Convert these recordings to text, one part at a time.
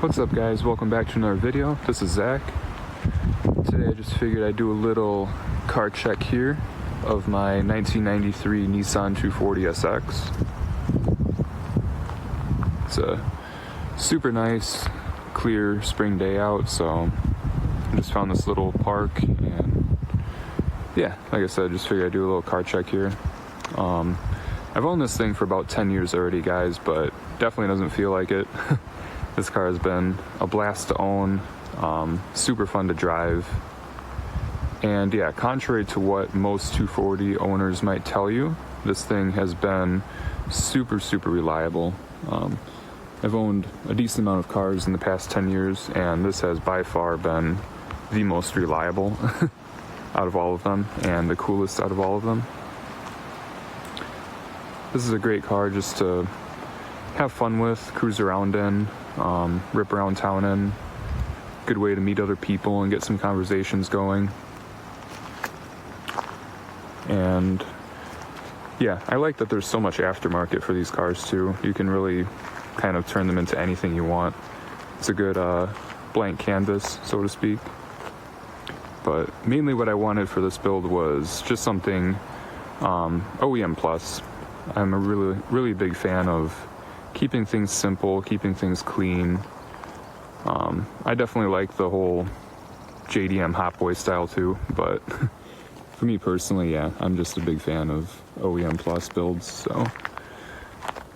What's up guys, welcome back to another video. This is Zach. Today I just figured I'd do a little car check here of my 1993 Nissan 240SX. It's a super nice, clear spring day out, so I just found this little park and yeah, like I said, I just figured I'd do a little car check here. I've owned this thing for about 10 years already, guys, but definitely doesn't feel like it. This car has been a blast to own, super fun to drive, and yeah, contrary to what most 240 owners might tell you, this thing has been super reliable. I've owned a decent amount of cars in the past 10 years, and this has by far been the most reliable out of all of them, and the coolest out of all of them. This is a great car just to have fun with, cruise around in, rip around town in. Good way to meet other people and get some conversations going. And yeah, I like that there's so much aftermarket for these cars too. You can really kind of turn them into anything you want. It's a good blank canvas, so to speak. But mainly what I wanted for this build was just something OEM plus. I'm a really big fan of keeping things simple, keeping things clean. I definitely like the whole JDM Hot Boy style too, but for me personally, yeah, I'm just a big fan of OEM plus builds, so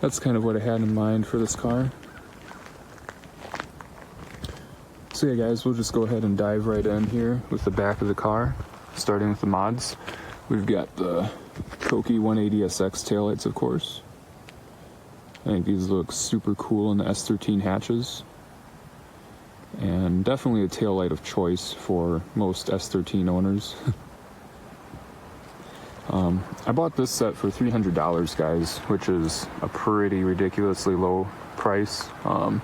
that's kind of what I had in mind for this car. So yeah guys, we'll just go ahead and dive right in here with the back of the car, starting with the mods. We've got the Koki 180SX taillights, of course. I think these look super cool in the S13 hatches. And definitely a taillight of choice for most S13 owners. I bought this set for $300, guys, which is a pretty ridiculously low price. From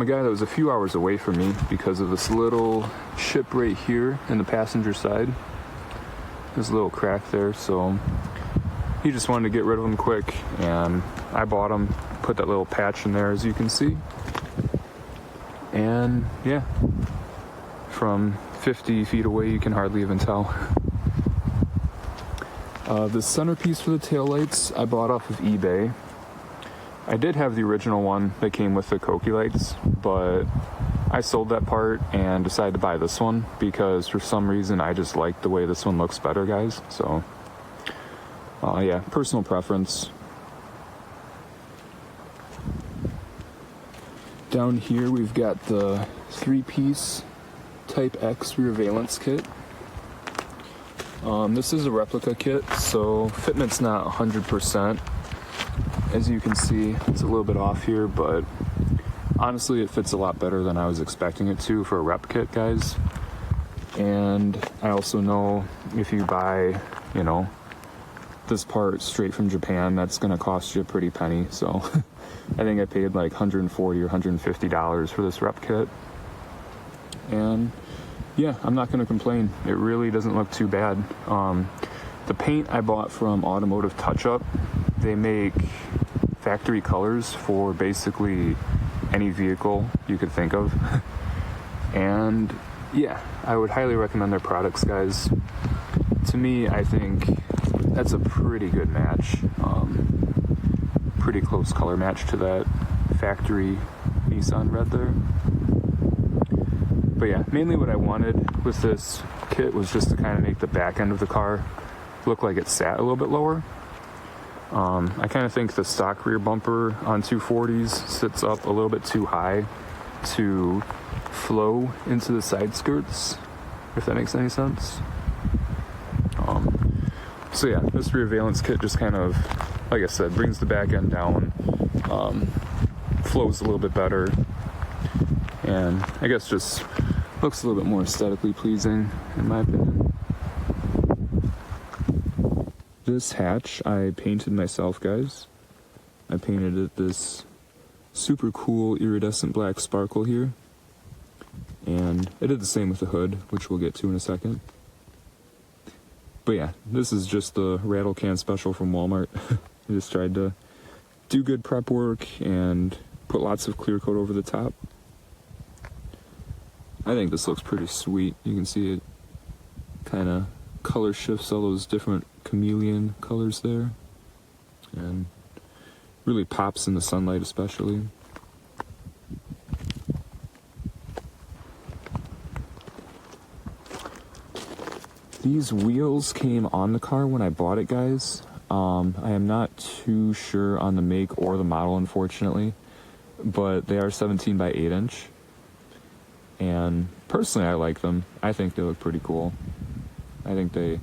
a guy that was a few hours away from me because of this little chip right here in the passenger side. There's a little crack there, so he just wanted to get rid of them quick, and I bought them, put that little patch in there as you can see. And yeah, from 50 feet away you can hardly even tell. The centerpiece for the taillights I bought off of eBay. I did have the original one that came with the Koki lights, but I sold that part and decided to buy this one because for some reason I just like the way this one looks better, guys. So yeah, personal preference. Down here we've got the 3-piece Type X rear valence kit. This is a replica kit, so fitment's not 100%. As you can see, it's a little bit off here, but honestly it fits a lot better than I was expecting it to for a rep kit, guys. And I also know if you buy, you know, this part straight from Japan, that's gonna cost you a pretty penny. So I think I paid like $140 or $150 for this rep kit. And yeah, I'm not gonna complain. It really doesn't look too bad. The paint I bought from Automotive Touch Up. They make factory colors for basically any vehicle you could think of. And yeah, I would highly recommend their products, guys. To me, I think that's a pretty good match. Pretty close color match to that factory Nissan red there. But yeah, mainly what I wanted with this kit was just to kind of make the back end of the car look like it sat a little bit lower. I kind of think the stock rear bumper on 240s sits up a little bit too high to flow into the side skirts, if that makes any sense. So yeah, this rear valence kit just kind of, like I said, brings the back end down, flows a little bit better, and I guess just looks a little bit more aesthetically pleasing, in my opinion. This hatch I painted myself, guys. I painted it this super cool iridescent black sparkle here. And I did the same with the hood, which we'll get to in a second. But yeah, this is just the rattle can special from Walmart. I just tried to do good prep work and put lots of clear coat over the top. I think this looks pretty sweet. You can see it kind of color shifts all those different chameleon colors there, and really pops in the sunlight especially. These wheels came on the car when I bought it, guys. I am not too sure on the make or the model, unfortunately, but they are 17 by 8 inch. And personally, I like them. I think they look pretty cool. I think they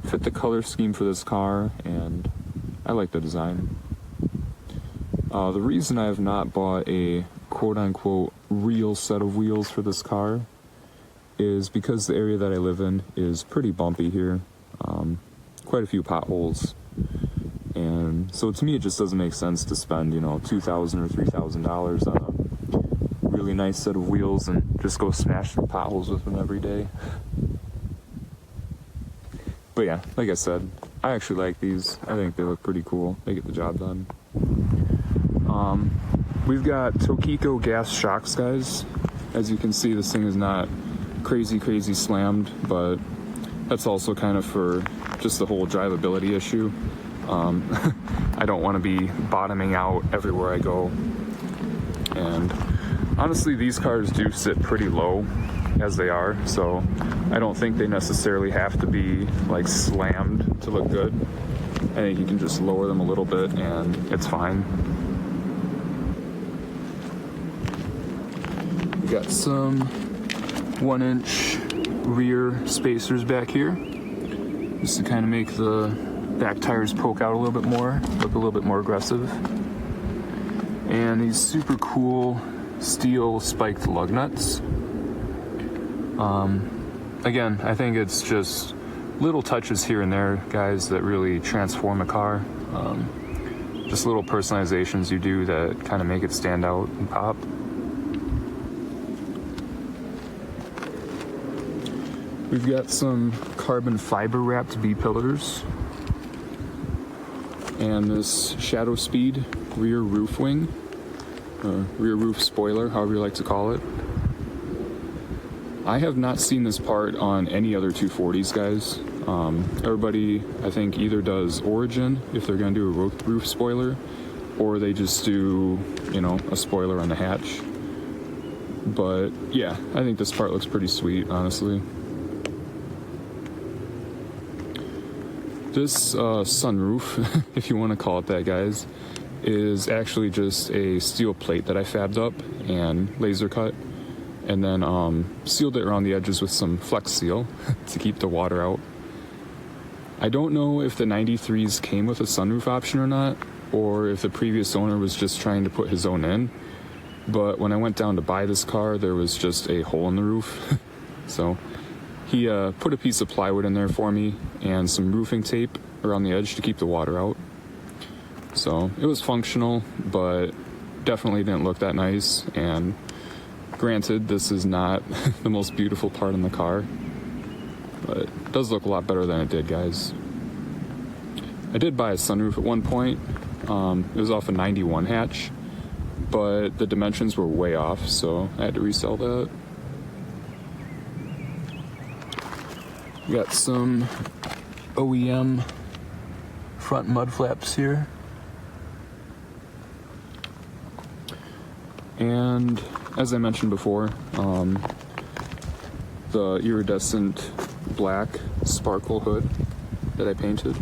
fit the color scheme for this car, and I like the design. The reason I have not bought a quote-unquote real set of wheels for this car is because the area that I live in is pretty bumpy here. Quite a few potholes. And so to me, it just doesn't make sense to spend, you know, $2,000 or $3,000 on a really nice set of wheels and just go smash through potholes with them every day. But yeah, like I said, I actually like these. I think they look pretty cool. They get the job done. We've got Tokiko gas shocks, guys. As you can see, this thing is not crazy slammed, but that's also kind of for just the whole drivability issue. I don't want to be bottoming out everywhere I go. And honestly, these cars do sit pretty low as they are, so I don't think they necessarily have to be like slammed to look good. I think you can just lower them a little bit and it's fine. We got some 1-inch rear spacers back here, just to kind of make the back tires poke out a little bit more, look a little bit more aggressive. And these super cool steel spiked lug nuts. Again, I think it's just little touches here and there, guys, that really transform a car. Just little personalizations you do that kind of make it stand out and pop. We've got some carbon fiber wrapped B-pillars and this Shadow Speed rear roof wing, rear roof spoiler, however you like to call it. I have not seen this part on any other 240s, guys. Everybody, I think, either does Origin if they're going to do a roof spoiler, or they just do, you know, a spoiler on the hatch. But yeah, I think this part looks pretty sweet, honestly. This sunroof, if you want to call it that, guys, is actually just a steel plate that I fabbed up and laser cut, and then sealed it around the edges with some Flex Seal to keep the water out. I don't know if the 93s came with a sunroof option or not, or if the previous owner was just trying to put his own in, but when I went down to buy this car, there was just a hole in the roof. So he put a piece of plywood in there for me and some roofing tape around the edge to keep the water out. So it was functional, but definitely didn't look that nice. And granted, this is not the most beautiful part in the car, but it does look a lot better than it did, guys. I did buy a sunroof at one point. It was off a 91 hatch, but the dimensions were way off, so I had to resell that. We got some OEM front mud flaps here. And as I mentioned before, the iridescent black sparkle hood that I painted.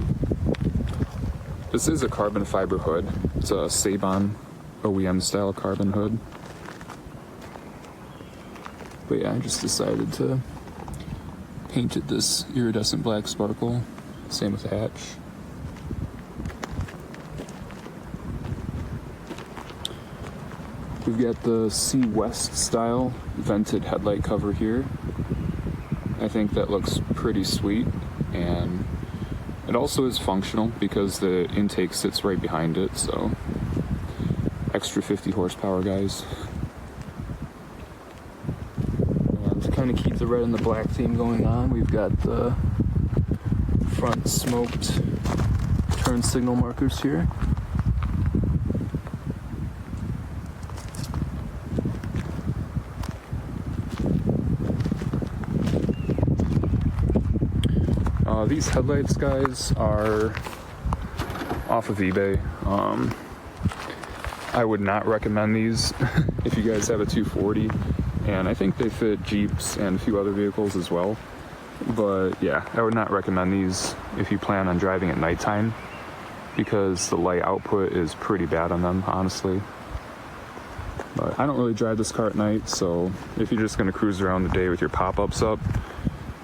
This is a carbon fiber hood. It's a Sabon OEM style carbon hood. But yeah, I just decided to paint it this iridescent black sparkle. Same with the hatch. We've got the Sea West style vented headlight cover here. I think that looks pretty sweet, and it also is functional because the intake sits right behind it, so extra 50 horsepower, guys. And to kind of keep the red and the black theme going on, we've got the front smoked turn signal markers here. These headlights, guys, are off of eBay. I would not recommend these if you guys have a 240, and I think they fit Jeeps and a few other vehicles as well. But yeah, I would not recommend these if you plan on driving at nighttime, because the light output is pretty bad on them, honestly. But I don't really drive this car at night, so if you're just going to cruise around the day with your pop-ups up,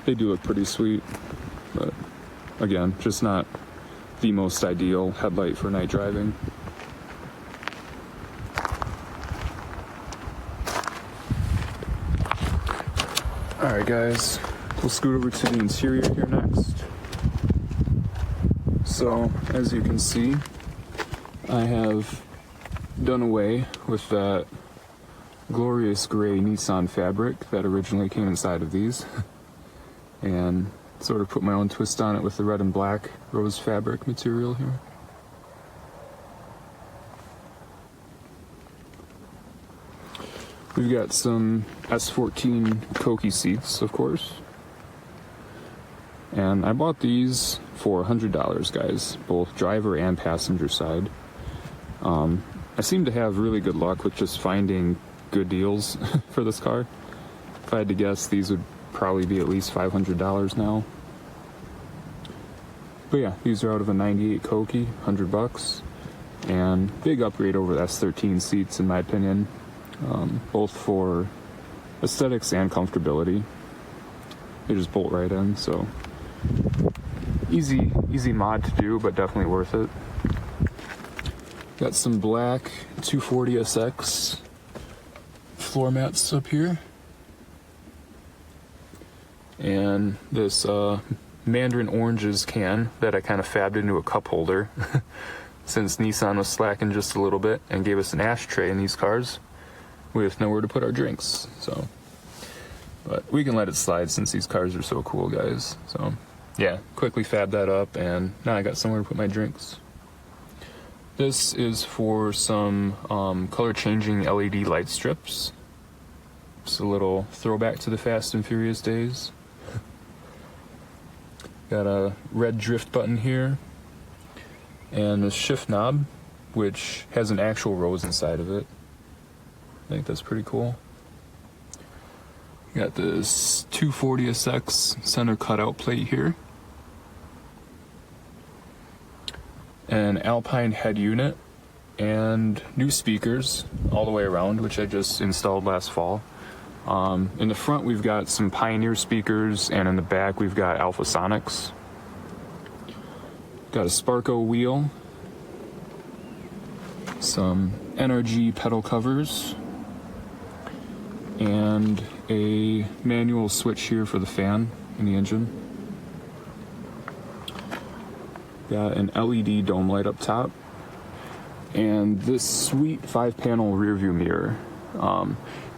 they do look pretty sweet. But again, just not the most ideal headlight for night driving. Alright guys, we'll scoot over to the interior here next. So, as you can see, I have done away with that glorious gray Nissan fabric that originally came inside of these, and sort of put my own twist on it with the red and black rose fabric material here. We've got some S14 Koki seats, of course. And I bought these for $100, guys, both driver and passenger side. I seem to have really good luck with just finding good deals for this car. If I had to guess, these would probably be at least $500 now. But yeah, these are out of a 98 Koki, $100, and big upgrade over the S13 seats in my opinion, both for aesthetics and comfortability. They just bolt right in, so easy mod to do, but definitely worth it. Got some black 240SX floor mats up here, and this Mandarin Oranges can that I kind of fabbed into a cup holder since Nissan was slacking just a little bit and gave us an ashtray in these cars with nowhere to put our drinks. So, but we can let it slide since these cars are so cool, guys. So yeah, quickly fabbed that up, and now I got somewhere to put my drinks. This is for some color changing LED light strips. Just a little throwback to the Fast and Furious days. Got a red drift button here, and a shift knob, which has an actual rose inside of it. I think that's pretty cool. Got this 240SX center cutout plate here. An Alpine head unit, and new speakers all the way around, which I just installed last fall. In the front we've got some Pioneer speakers, and in the back we've got Alpha Sonics. Got a Sparco wheel, some NRG pedal covers, and a manual switch here for the fan in the engine. Got an LED dome light up top, and this sweet 5-panel rear view mirror.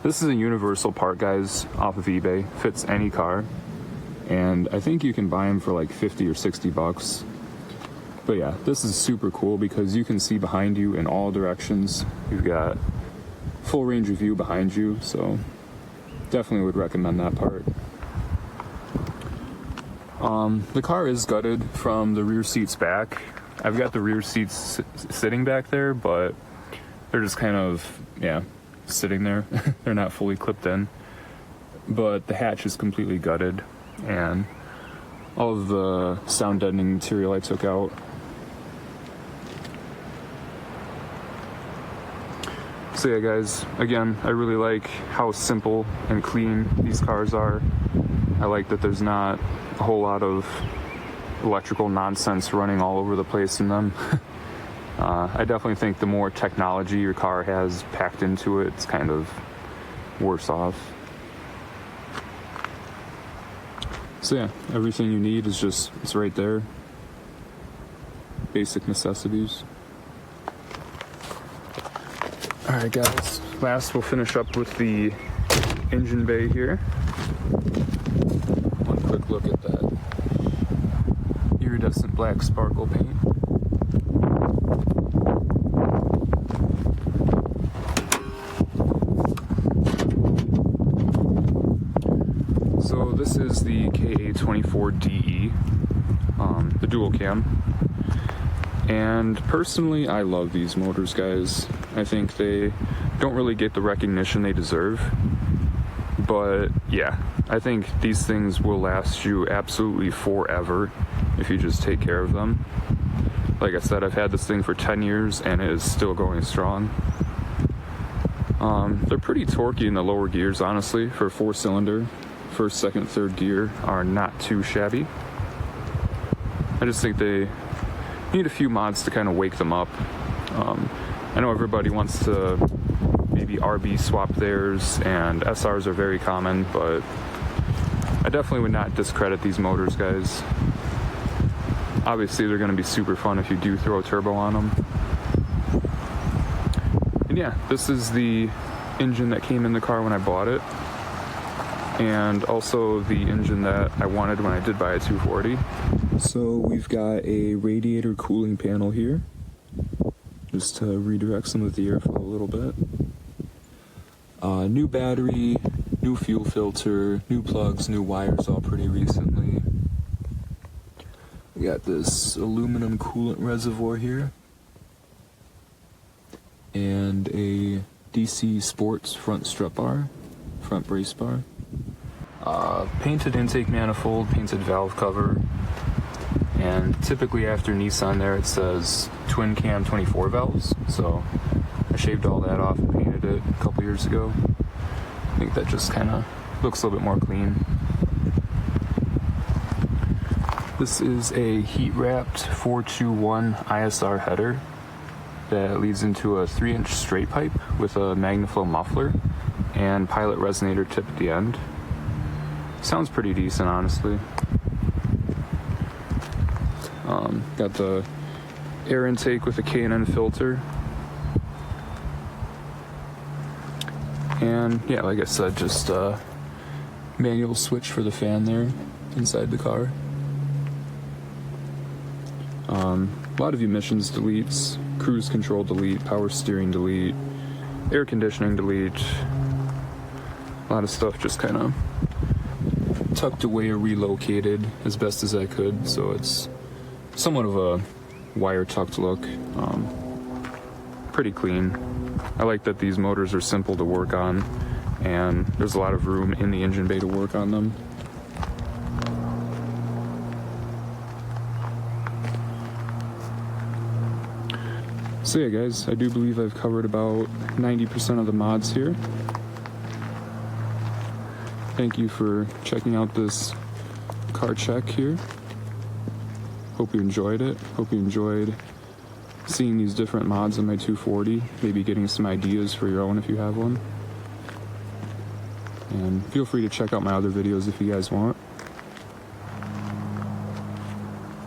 This is a universal part, guys, off of eBay. Fits any car, and I think you can buy them for like 50 or 60 bucks. But yeah, this is super cool because you can see behind you in all directions. You've got full range of view behind you, so definitely would recommend that part. The car is gutted from the rear seats back. I've got the rear seats sitting back there, but they're just kind of, yeah, sitting there. They're not fully clipped in. But the hatch is completely gutted, and all of the sound deadening material I took out. So yeah, guys, again, I really like how simple and clean these cars are. I like that there's not a whole lot of electrical nonsense running all over the place in them. I definitely think the more technology your car has packed into it, it's kind of worse off. So yeah, everything you need is just, it's right there. Basic necessities. Alright guys, last we'll finish up with the engine bay here. One quick look at that iridescent black sparkle paint. So this is the KA24DE. the dual cam. And personally, I love these motors, guys. I think they don't really get the recognition they deserve. But yeah, I think these things will last you absolutely forever if you just take care of them. Like I said, I've had this thing for 10 years and it is still going strong. They're pretty torquey in the lower gears, honestly, for a 4-cylinder. First, second, third gear are not too shabby. I just think they need a few mods to kind of wake them up. I know everybody wants to maybe RB swap theirs, and SRs are very common, but I definitely would not discredit these motors, guys. Obviously, they're going to be super fun if you do throw a turbo on them. And yeah, this is the engine that came in the car when I bought it, and also the engine that I wanted when I did buy a 240. So we've got a radiator cooling panel here, just to redirect some of the airflow a little bit. New battery, new fuel filter, new plugs, new wires all pretty recently. We got this aluminum coolant reservoir here, and a DC Sports front strut bar, front brace bar. Painted intake manifold, painted valve cover, and typically after Nissan there it says twin cam 24 valves, so I shaved all that off and painted it a couple years ago. I think that just kind of looks a little bit more clean. This is a heat-wrapped 421 ISR header that leads into a 3-inch straight pipe with a MagnaFlow muffler and pilot resonator tip at the end. Sounds pretty decent, honestly. Got the air intake with a K&N filter. And yeah, like I said, just a manual switch for the fan there inside the car. A lot of emissions deletes, cruise control delete, power steering delete, air conditioning delete. A lot of stuff just kind of tucked away or relocated as best as I could, so it's somewhat of a wire tucked look. Pretty clean. I like that these motors are simple to work on, and there's a lot of room in the engine bay to work on them. So yeah, guys, I do believe I've covered about 90% of the mods here. Thank you for checking out this car check here. Hope you enjoyed it. Hope you enjoyed seeing these different mods on my 240, maybe getting some ideas for your own if you have one. And feel free to check out my other videos if you guys want.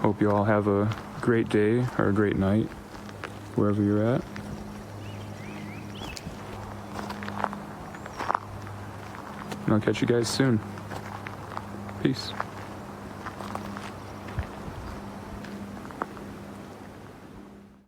Hope you all have a great day or a great night, wherever you're at. And I'll catch you guys soon. Peace.